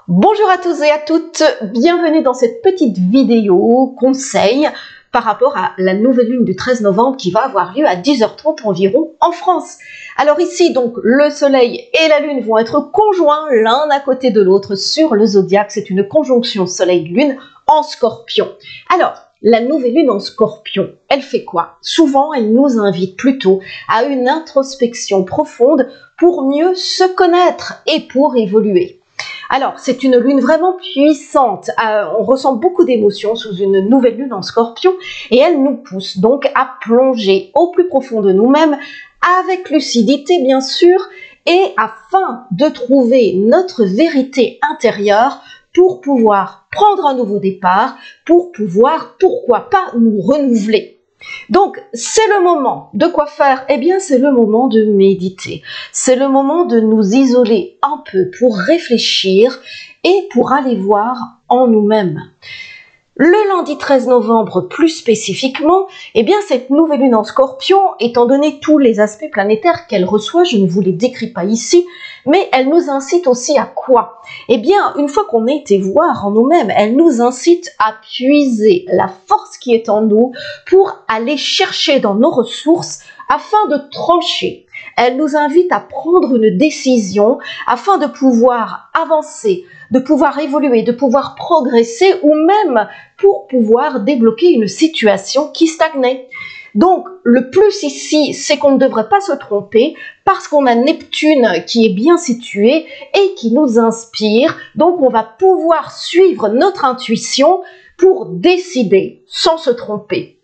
Bonjour à tous et à toutes, bienvenue dans cette petite vidéo conseil par rapport à la nouvelle lune du 13 novembre qui va avoir lieu à 10h30 environ en France. Alors ici, donc, le soleil et la lune vont être conjoints l'un à côté de l'autre sur le zodiaque. C'est une conjonction soleil-lune en scorpion. Alors, la nouvelle lune en scorpion, elle fait quoi? Souvent, elle nous invite plutôt à une introspection profonde pour mieux se connaître et pour évoluer. Alors, c'est une lune vraiment puissante, on ressent beaucoup d'émotions sous une nouvelle lune en scorpion et elle nous pousse donc à plonger au plus profond de nous-mêmes avec lucidité bien sûr et afin de trouver notre vérité intérieure pour pouvoir prendre un nouveau départ, pour pouvoir, pourquoi pas, nous renouveler. Donc, c'est le moment de quoi faire? Eh bien, c'est le moment de méditer. C'est le moment de nous isoler un peu pour réfléchir et pour aller voir en nous-mêmes. Le lundi 13 novembre, plus spécifiquement, eh bien, cette nouvelle lune en scorpion, étant donné tous les aspects planétaires qu'elle reçoit, je ne vous les décris pas ici, mais elle nous incite aussi à quoi? Eh bien, une fois qu'on a été voir en nous-mêmes, elle nous incite à puiser la force qui est en nous pour aller chercher dans nos ressources afin de trancher. Elle nous invite à prendre une décision afin de pouvoir avancer, de pouvoir évoluer, de pouvoir progresser ou même pour pouvoir débloquer une situation qui stagnait. Donc, le plus ici, c'est qu'on ne devrait pas se tromper parce qu'on a Neptune qui est bien situé et qui nous inspire. Donc, on va pouvoir suivre notre intuition pour décider sans se tromper.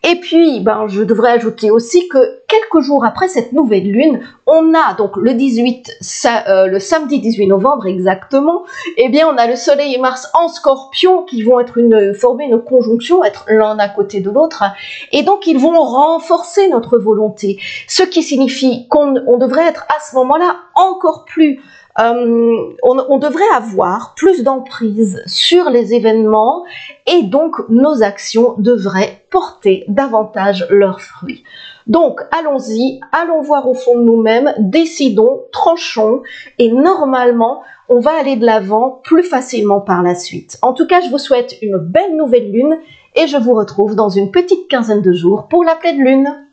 Et puis, je devrais ajouter aussi que quelques jours après cette nouvelle lune, on a donc le samedi 18 novembre exactement, eh bien on a le soleil et Mars en scorpion qui vont former une conjonction, être l'un à côté de l'autre, et donc ils vont renforcer notre volonté, ce qui signifie qu'on devrait être à ce moment-là encore plus on devrait avoir plus d'emprise sur les événements et donc nos actions devraient porter davantage leurs fruits. Donc allons-y, allons voir au fond de nous-mêmes, décidons, tranchons et normalement on va aller de l'avant plus facilement par la suite. En tout cas, je vous souhaite une belle nouvelle lune et je vous retrouve dans une petite quinzaine de jours pour la pleine lune.